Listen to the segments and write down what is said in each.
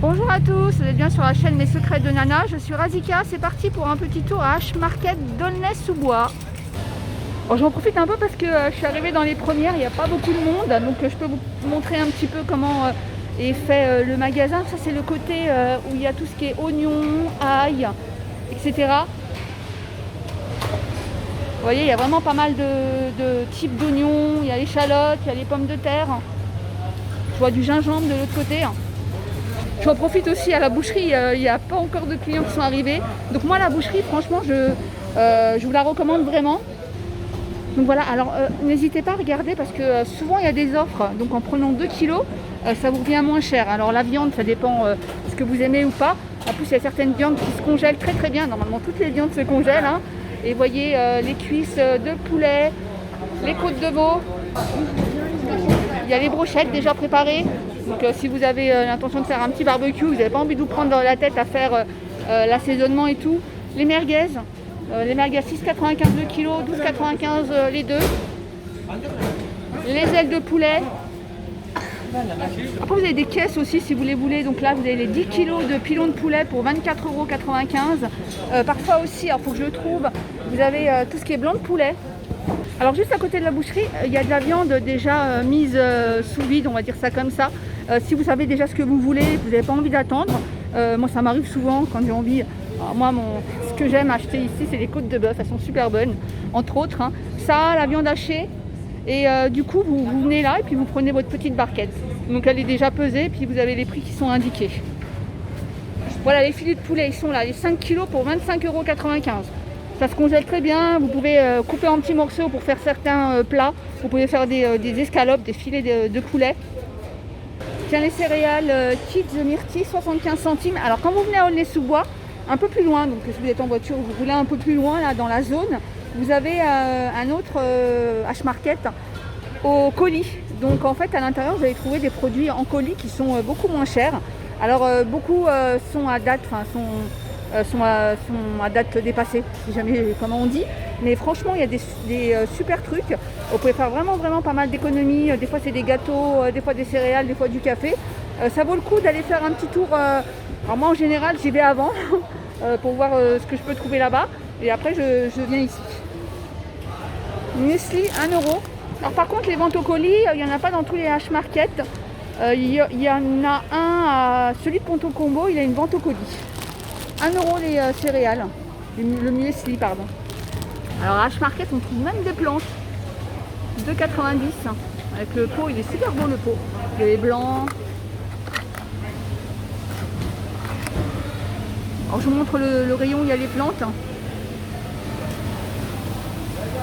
Bonjour à tous, vous êtes bien sur la chaîne Mes Secrets de Nana. Je suis Razika, c'est parti pour un petit tour à H-Market d'Aulnay-sous-Bois. Bon, j'en profite un peu parce que je suis arrivée dans les premières, il n'y a pas beaucoup de monde, donc je peux vous montrer un petit peu comment est fait le magasin. Ça c'est le côté où il y a tout ce qui est oignons, ail, etc. Vous voyez, il y a vraiment pas mal de types d'oignons, il y a l'échalote, il y a les pommes de terre. Je vois du gingembre de l'autre côté. J'en profite aussi à la boucherie, il n'y a pas encore de clients qui sont arrivés. Donc moi la boucherie, franchement, je vous la recommande vraiment. Donc voilà, alors n'hésitez pas à regarder parce que souvent il y a des offres. Donc en prenant 2 kilos, ça vous revient moins cher. Alors la viande, ça dépend ce que vous aimez ou pas. En plus, il y a certaines viandes qui se congèlent très très bien. Normalement, toutes les viandes se congèlent. Hein. Et vous voyez les cuisses de poulet, les côtes de veau. Il y a les brochettes déjà préparées. Donc si vous avez l'intention de faire un petit barbecue, vous n'avez pas envie de vous prendre dans la tête à faire l'assaisonnement et tout. Les merguez 6,95 le kilo, 12,95 les deux. Les ailes de poulet. Après vous avez des caisses aussi si vous les voulez. Donc là vous avez les 10 kilos de pilons de poulet pour 24,95 €. Parfois aussi, alors il faut que je le trouve, vous avez tout ce qui est blanc de poulet. Alors juste à côté de la boucherie, il y a de la viande déjà mise sous vide, on va dire ça comme ça. Si vous savez déjà ce que vous voulez, vous n'avez pas envie d'attendre. Moi ça m'arrive souvent quand j'ai envie. Alors, moi ce que j'aime acheter ici c'est les côtes de bœuf, elles sont super bonnes, entre autres. Hein. Ça, la viande hachée, et du coup vous venez là et puis vous prenez votre petite barquette. Donc elle est déjà pesée, puis vous avez les prix qui sont indiqués. Voilà, les filets de poulet, ils sont là, les 5 kilos pour 25,95 €. Ça se congèle très bien, vous pouvez couper en petits morceaux pour faire certains plats. Vous pouvez faire des escalopes, des filets de poulet. Tiens, les céréales Kids Myrtille, 75 centimes. Alors quand vous venez à Aulnay-sous-Bois, un peu plus loin, donc si vous êtes en voiture, vous roulez un peu plus loin là dans la zone, vous avez un autre H-Market au colis. Donc en fait à l'intérieur vous allez trouver des produits en colis qui sont beaucoup moins chers. Alors beaucoup sont à date, sont à date dépassée, si jamais comment on dit. Mais franchement, il y a des super trucs. Vous pouvez faire vraiment pas mal d'économies. Des fois, c'est des gâteaux, des fois des céréales, des fois du café. Ça vaut le coup d'aller faire un petit tour. Alors moi, en général, j'y vais avant pour voir ce que je peux trouver là-bas. Et après, je viens ici. Muesli, 1 €. Alors par contre, les ventes au colis, il n'y en a pas dans tous les H-Market. Il y en a un, celui de Ponto Combo, il a une vente au colis. 1 € les céréales, le muesli, pardon. Alors à H-Market, on trouve même des planches. 2,90 €. Avec le pot, il est super beau le pot. Il est blanc. Alors je vous montre le rayon où il y a les plantes.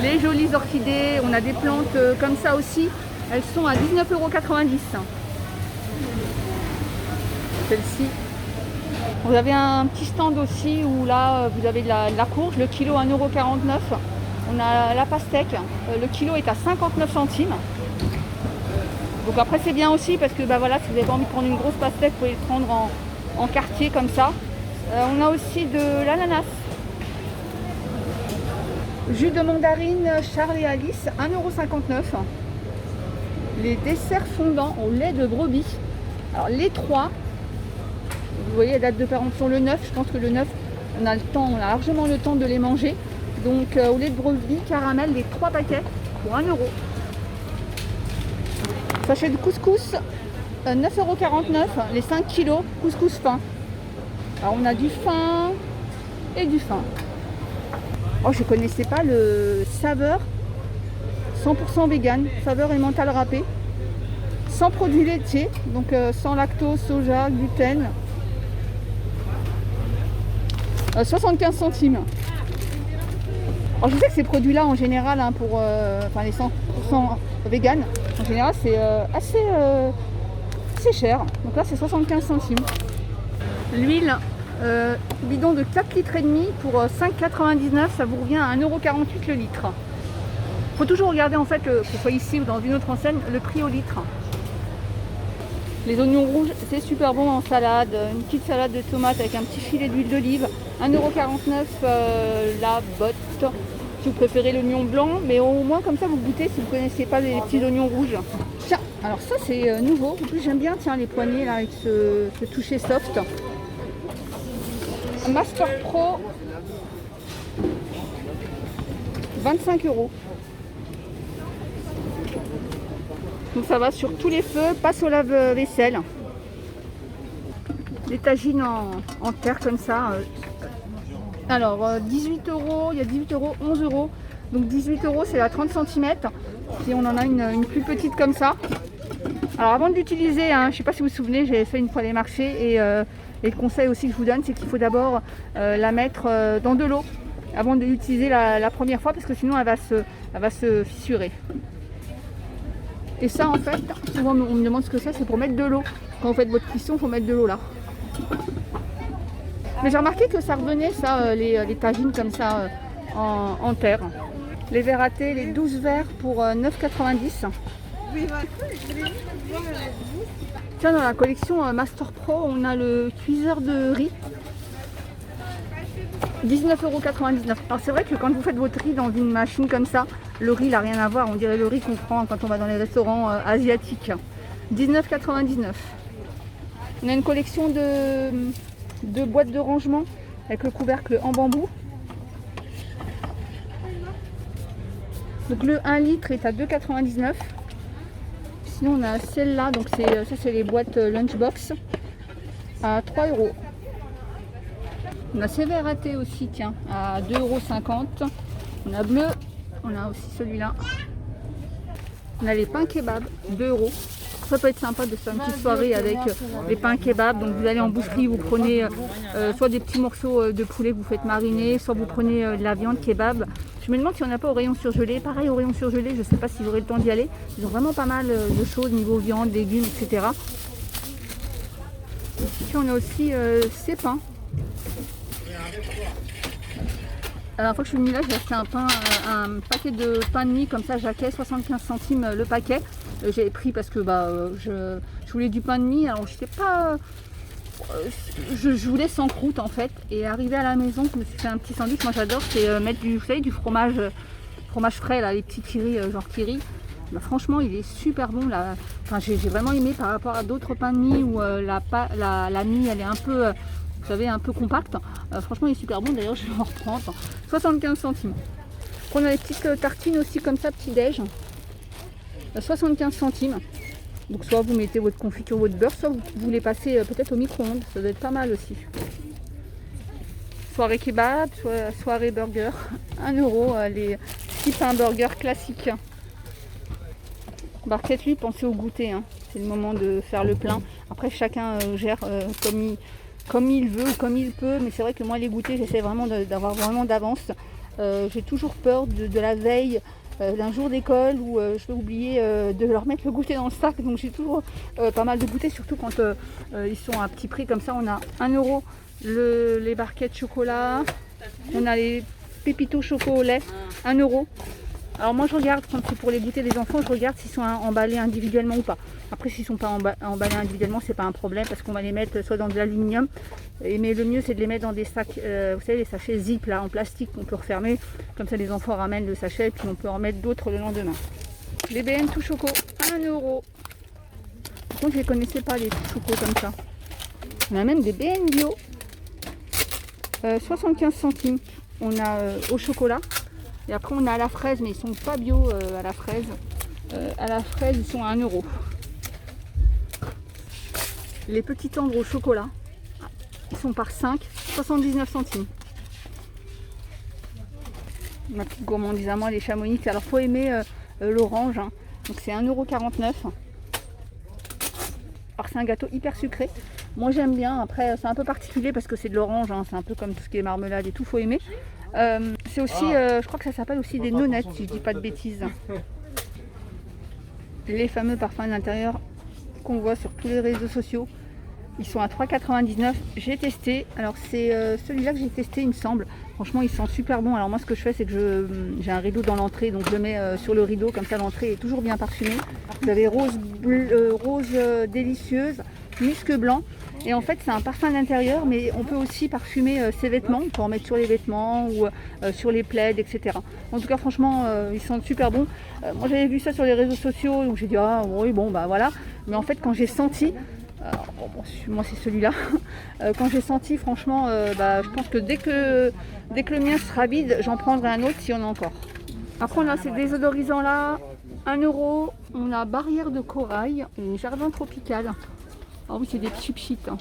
Les jolies orchidées, on a des plantes comme ça aussi. Elles sont à 19,90 €. Celle-ci. Vous avez un petit stand aussi où là vous avez de la courge, le kilo 1,49 €. On a la pastèque, le kilo est à 59 centimes. Donc après c'est bien aussi parce que voilà, si vous n'avez pas envie de prendre une grosse pastèque, vous pouvez le prendre en quartier comme ça. On a aussi de l'ananas. Jus de mandarine Charles et Alice, 1,59 €. Les desserts fondants au lait de brebis. Alors les 3. Vous voyez la date de péremption le 9, je pense que le 9, on a largement le temps de les manger. Donc au lait de brebis, caramel, les 3 paquets pour 1 €. Sachet de couscous, 9,49 €, les 5 kilos, couscous fin. Alors on a du fin et du fin. Oh, je ne connaissais pas le saveur 100% vegan, saveur et mental râpé. Sans produits laitiers, donc sans lactose, soja, gluten. 75 centimes. Alors je sais que ces produits-là en général, hein, pour les 100% vegan, en général c'est assez cher. Donc là c'est 75 centimes. L'huile, bidon de 4,5 litres pour 5,99 €, ça vous revient à 1,48 € le litre. Il faut toujours regarder en fait, que ce soit ici ou dans une autre enseigne, le prix au litre. Les oignons rouges, c'est super bon en salade. Une petite salade de tomates avec un petit filet d'huile d'olive. 1,49 € la botte. Si vous préférez l'oignon blanc, mais au moins comme ça vous goûtez si vous ne connaissez pas les petits oignons rouges. Tiens, Alors ça c'est nouveau. En plus j'aime bien tiens les poignées là avec ce toucher soft. Master Pro 25 €. Donc ça va sur tous les feux, passe au lave-vaisselle. Des tagines en terre comme ça. Alors 18 €, il y a 18 €, 11 €. Donc 18 € c'est à 30 cm. Puis on en a une plus petite comme ça. Alors avant de l'utiliser, hein, je ne sais pas si vous vous souvenez, j'avais fait une fois les marchés et le conseil aussi que je vous donne, c'est qu'il faut d'abord la mettre dans de l'eau avant de l'utiliser la première fois parce que sinon elle va se fissurer. Et ça en fait, souvent on me demande ce que c'est pour mettre de l'eau. Quand vous faites votre cuisson, il faut mettre de l'eau là. Mais j'ai remarqué que ça revenait ça, les tagines comme ça en terre. Les verres à thé, les 12 verres pour 9,90 €. Tiens, dans la collection Master Pro, on a le cuiseur de riz. 19,99 €. Alors c'est vrai que quand vous faites votre riz dans une machine comme ça, le riz n'a rien à voir. On dirait le riz qu'on prend quand on va dans les restaurants asiatiques. 19,99 €. On a une collection de boîtes de rangement avec le couvercle en bambou. Donc le 1 litre est à 2,99 €. Sinon on a celle-là, donc ça c'est les boîtes lunchbox à 3 €. On a ces verres à thé aussi, tiens, à 2,50 €. On a bleu, on a aussi celui-là. On a les pains kebab, 2 €. Ça peut être sympa de faire une petite soirée avec les pains kebab. Donc vous allez en boucherie, vous prenez soit des petits morceaux de poulet que vous faites mariner, soit vous prenez de la viande kebab. Je me demande s'il n'y en a pas au rayon surgelé. Pareil au rayon surgelé, je ne sais pas si j'aurai le temps d'y aller. Ils ont vraiment pas mal de choses niveau viande, légumes, etc. Puis on a aussi ces pains. La dernière fois que je suis venue là, j'ai acheté un paquet de pain de mie comme ça, jaquet, 75 centimes le paquet. J'avais pris parce que je voulais du pain de mie, alors j'étais pas... Je voulais sans croûte en fait. Et arrivé à la maison, je me suis fait un petit sandwich. Moi j'adore, c'est mettre vous savez, du fromage frais, là, les petits kiri, genre kiri. Bah, franchement il est super bon là. Enfin, j'ai vraiment aimé par rapport à d'autres pains de mie où la mie elle est un peu... vous savez, un peu compact. Franchement, il est super bon. D'ailleurs, je vais en reprendre. 75 centimes. On a les petites tartines aussi comme ça, petit déj. 75 centimes. Donc, soit vous mettez votre confiture, votre beurre, soit vous les passez peut-être au micro-ondes. Ça doit être pas mal aussi. Soirée kebab, soirée burger. 1 €, les petits pains burger classiques. Barquette, lui, pensez au goûter. Hein. C'est le moment de faire le plein. Après, chacun gère comme il veut ou comme il peut, mais c'est vrai que moi les goûters j'essaie vraiment d'avoir vraiment d'avance. J'ai toujours peur de la veille d'un jour d'école où je vais oublier de leur mettre le goûter dans le sac, donc j'ai toujours pas mal de goûters, surtout quand ils sont à petit prix comme ça. On a 1 € les barquettes chocolat, on a les pépitos choco au lait, 1 €. Alors moi je regarde, quand c'est pour les goûters des enfants, je regarde s'ils sont emballés individuellement ou pas. Après s'ils ne sont pas emballés individuellement, c'est pas un problème parce qu'on va les mettre soit dans de l'aluminium, mais le mieux c'est de les mettre dans des sacs, vous savez les sachets zip là en plastique qu'on peut refermer. Comme ça les enfants ramènent le sachet et puis on peut en mettre d'autres le lendemain. Les BN tout choco, 1 €. Par contre je ne les connaissais pas les tout choco comme ça. On a même des BN bio, 75 centimes. On a au chocolat. Et après on a à la fraise, mais ils sont pas bio à la fraise. À la fraise ils sont à 1 €. Les petits tendres au chocolat, ils sont par 5, 79 centimes. Ma petite gourmandise à moi, les Chamonix. Alors faut aimer l'orange, hein. Donc c'est 1,49 €. Alors c'est un gâteau hyper sucré. Moi j'aime bien, après c'est un peu particulier parce que c'est de l'orange, hein. C'est un peu comme tout ce qui est marmelade et tout, faut aimer. C'est aussi, je crois que ça s'appelle aussi des nonettes si je dis pas de bêtises. Les fameux parfums d'intérieur qu'on voit sur tous les réseaux sociaux, ils sont à 3,99 €. J'ai testé, alors c'est celui-là que j'ai testé il me semble. Franchement il sent super bon. Alors moi ce que je fais c'est que j'ai un rideau dans l'entrée, donc je le mets sur le rideau, comme ça l'entrée est toujours bien parfumée. Vous avez rose délicieuse, musc blanc Et en fait, c'est un parfum d'intérieur, mais on peut aussi parfumer ses vêtements. On peut en mettre sur les vêtements ou sur les plaids, etc. En tout cas, franchement, ils sentent super bons. Moi, j'avais vu ça sur les réseaux sociaux, donc j'ai dit, ah oui, bon, bah voilà. Mais en fait, quand j'ai senti, moi c'est celui-là, quand j'ai senti, franchement, je pense que dès que le mien sera vide, j'en prendrai un autre si on a encore. Après, on a ces désodorisants-là, 1 €. On a barrière de corail et jardin tropical. Ah oui, c'est des chip-chits. Hein.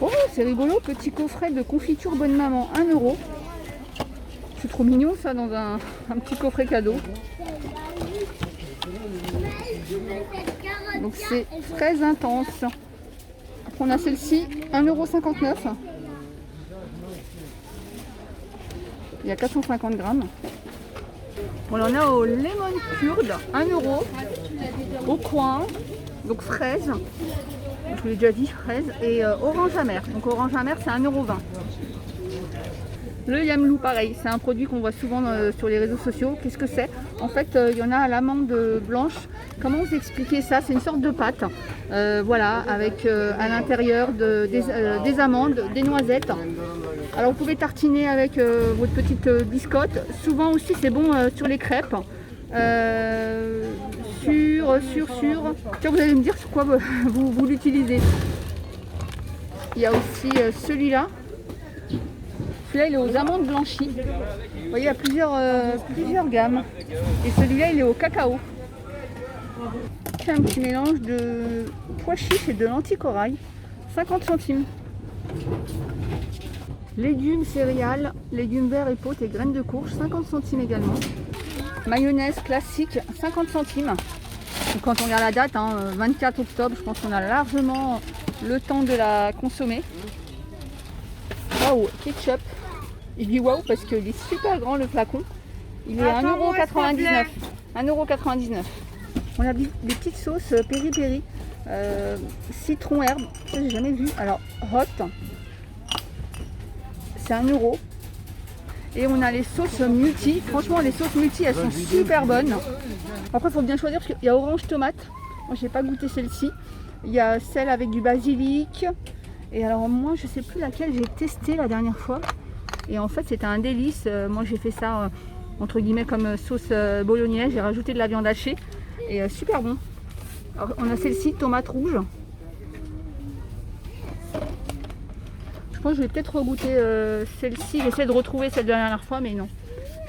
Oh, c'est rigolo, petit coffret de confiture bonne maman, 1 €. C'est trop mignon ça dans un petit coffret cadeau. Donc c'est très intense. Après, on a celle-ci, 1,59 €. Il y a 450 grammes. On en a au lemon curd, 1 €. Au coin, donc fraise. Je vous l'ai déjà dit, fraise. Et orange amère. Donc orange amère, c'est 1,20 €. Le Yamlou, pareil, c'est un produit qu'on voit souvent sur les réseaux sociaux. Qu'est-ce que c'est? En fait, il y en a à l'amande blanche. Comment vous expliquer ça? C'est une sorte de pâte, voilà, avec à l'intérieur des amandes, des noisettes. Alors vous pouvez tartiner avec votre petite biscotte. Souvent aussi, c'est bon sur les crêpes. Tiens, vous allez me dire sur quoi vous l'utilisez. Il y a aussi celui-là. Celui-là, il est aux amandes blanchies. Vous voyez, il y a plusieurs gammes. Et celui-là, il est au cacao. C'est un petit mélange de pois chiches et de lentilles corail. 50 centimes. Légumes, céréales, légumes verts et potes et graines de courge, 50 centimes également. Mayonnaise classique, 50 centimes. Donc quand on regarde la date, 24 octobre, je pense qu'on a largement le temps de la consommer. Waouh, ketchup. Il dit waouh parce qu'il est super grand le flacon. Il est 1,99 €. 1,99 €. On a des petites sauces péri-péri, citron herbe, ça j'ai jamais vu. Alors hot, c'est 1 €. Et on a les sauces multi. Franchement, les sauces multi, elles sont super bonnes. Après, il faut bien choisir parce qu'il y a orange tomate. Moi, j'ai pas goûté celle-ci. Il y a celle avec du basilic. Et alors moi, je sais plus laquelle j'ai testé la dernière fois. Et en fait, c'était un délice. Moi, j'ai fait ça entre guillemets comme sauce bolognaise. J'ai rajouté de la viande hachée et super bon. Alors, on a celle-ci, tomate rouge. Je pense que je vais peut-être regoûter celle-ci. J'essaie de retrouver celle de la dernière fois, mais non.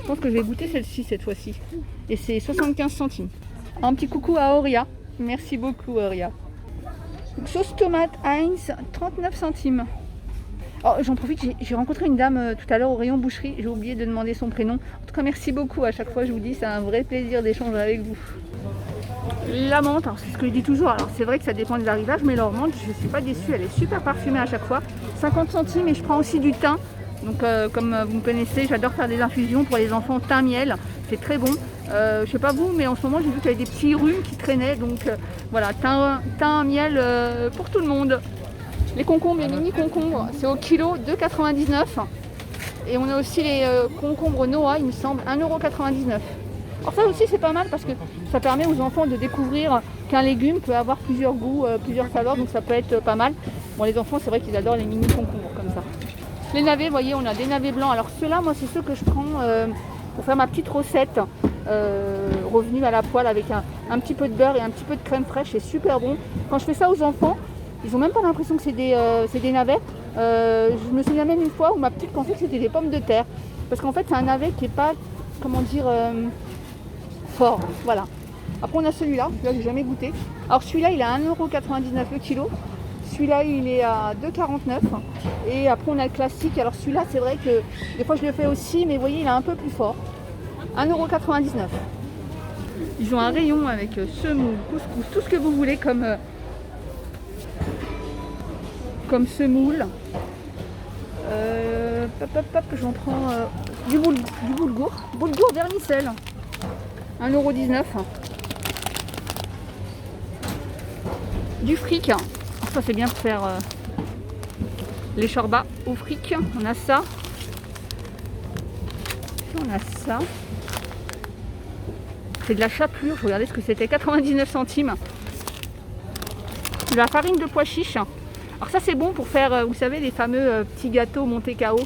Je pense que je vais goûter celle-ci cette fois-ci. Et c'est 75 centimes. Un petit coucou à Auria. Merci beaucoup, Auria. Sauce tomate Heinz, 39 centimes. Oh, j'en profite, j'ai rencontré une dame tout à l'heure au rayon boucherie. J'ai oublié de demander son prénom. En tout cas, merci beaucoup. À chaque fois, je vous dis, c'est un vrai plaisir d'échanger avec vous. La menthe, c'est ce que je dis toujours. Alors, c'est vrai que ça dépend des arrivages, mais leur menthe, je ne suis pas déçue. Elle est super parfumée à chaque fois. 50 centimes et je prends aussi du thym. Donc, comme vous me connaissez, j'adore faire des infusions pour les enfants thym miel. C'est très bon. Je sais pas vous, mais en ce moment, j'ai vu qu'il y avait des petits rhumes qui traînaient. Donc, voilà, thym miel pour tout le monde. Les concombres, les mini concombres, c'est au kilo 2,99 €. Et on a aussi les concombres Noah, il me semble, 1,99 €. Alors ça aussi c'est pas mal parce que ça permet aux enfants de découvrir qu'un légume peut avoir plusieurs goûts, plusieurs saveurs, donc ça peut être pas mal. Bon, les enfants, c'est vrai qu'ils adorent les mini concombres comme ça. Les navets, vous voyez, on a des navets blancs. Alors ceux-là, moi, c'est ceux que je prends pour faire ma petite recette revenue à la poêle avec un petit peu de beurre et un petit peu de crème fraîche. C'est super bon. Quand je fais ça aux enfants, ils n'ont même pas l'impression que c'est des navets. Je me souviens même une fois où ma petite pensait que c'était des pommes de terre. Parce qu'en fait, c'est un navet qui n'est pas, comment dire, fort. Voilà. Après, on a celui-là que j'ai jamais goûté. Alors, celui-là, il est à 1,99 € le kilo. Celui-là, il est à 2,49 €. Et après, on a le classique. Alors, celui-là, c'est vrai que des fois, je le fais aussi. Mais vous voyez, il est un peu plus fort. 1,99 €. Ils ont un rayon avec semoule, couscous, tout ce que vous voulez comme semoule. J'en prends du boulgour vermicelle, 1,19 €. Du fric, ça c'est bien pour faire les chorbas au fric. On a ça. On a ça. C'est de la chapelure, regardez ce que c'était, 99 centimes. De la farine de pois chiche. Alors ça c'est bon pour faire, vous savez, les fameux petits gâteaux Monte Cao.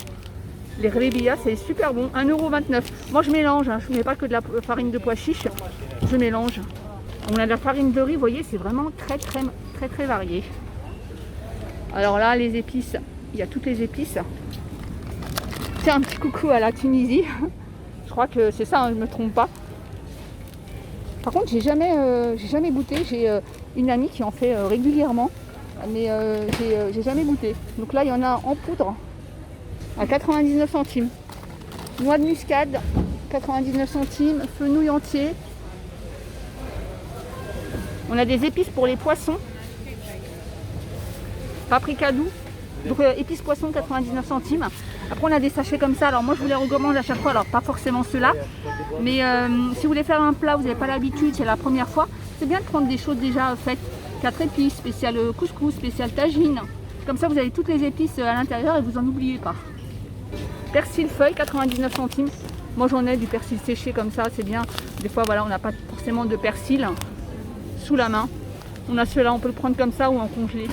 Les rébilla, c'est super bon, 1,29 €. Moi je mélange, hein. Je ne mets pas que de la farine de pois chiche, je mélange. On a de la farine de riz, vous voyez, c'est vraiment très varié. Alors là, les épices, il y a toutes les épices. Tiens, un petit coucou à la Tunisie. Je crois que c'est ça, hein, je ne me trompe pas. Par contre, j'ai jamais goûté. J'ai une amie qui en fait régulièrement, mais j'ai jamais goûté. Donc là, il y en a en poudre à 99 centimes. Noix de muscade, 99 centimes. Fenouil entier. On a des épices pour les poissons. Paprika doux. Donc épices poisson, 99 centimes. Après on a des sachets comme ça. Alors moi je vous les recommande à chaque fois. Alors pas forcément ceux-là. Mais si vous voulez faire un plat, vous n'avez pas l'habitude, c'est la première fois. C'est bien de prendre des choses déjà faites. 4 épices, spécial couscous, spécial tagine. Comme ça vous avez toutes les épices à l'intérieur et vous n'en oubliez pas. Persil feuille, 99 centimes. Moi j'en ai du persil séché comme ça, c'est bien. Des fois voilà, on n'a pas forcément de persil sous la main. On a ceux-là, on peut le prendre comme ça ou en congelé.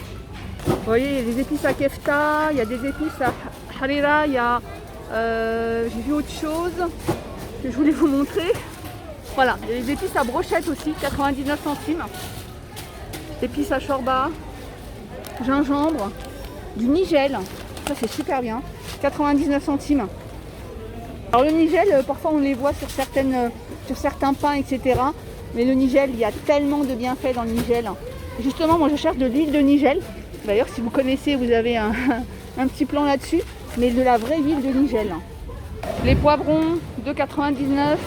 Vous voyez, il y a des épices à kefta, il y a des épices à harira, il y a... j'ai vu autre chose que je voulais vous montrer. Voilà, il y a des épices à brochette aussi, 99 centimes. Épices à shorba, gingembre, du nigel, ça c'est super bien, 99 centimes. Alors le nigel, parfois on les voit sur certains pains, etc. Mais le nigel, il y a tellement de bienfaits dans le nigel. Justement, moi je cherche de l'huile de nigel. D'ailleurs, si vous connaissez, vous avez un petit plan là-dessus, mais de la vraie huile de nigel. Les poivrons, 2,99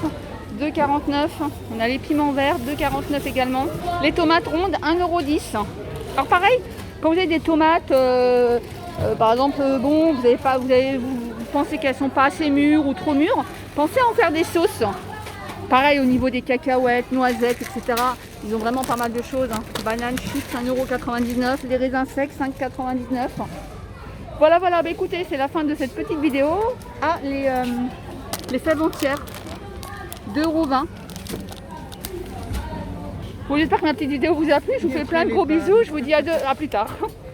€, 2,49 €. On a les piments verts, 2,49 € également. Les tomates rondes, 1,10 €. Alors pareil, quand vous avez des tomates, par exemple, bon, vous pensez qu'elles sont pas assez mûres ou trop mûres, pensez à en faire des sauces. Pareil au niveau des cacahuètes, noisettes, etc. Ils ont vraiment pas mal de choses. Hein. Bananes chips, 1,99 €. Les raisins secs, 5,99 €. Voilà, bah écoutez, c'est la fin de cette petite vidéo. Ah, les fèves entières, 2,20 €. Bon, j'espère que ma petite vidéo vous a plu. Je vous fais plein de gros bisous. Je vous dis à plus tard.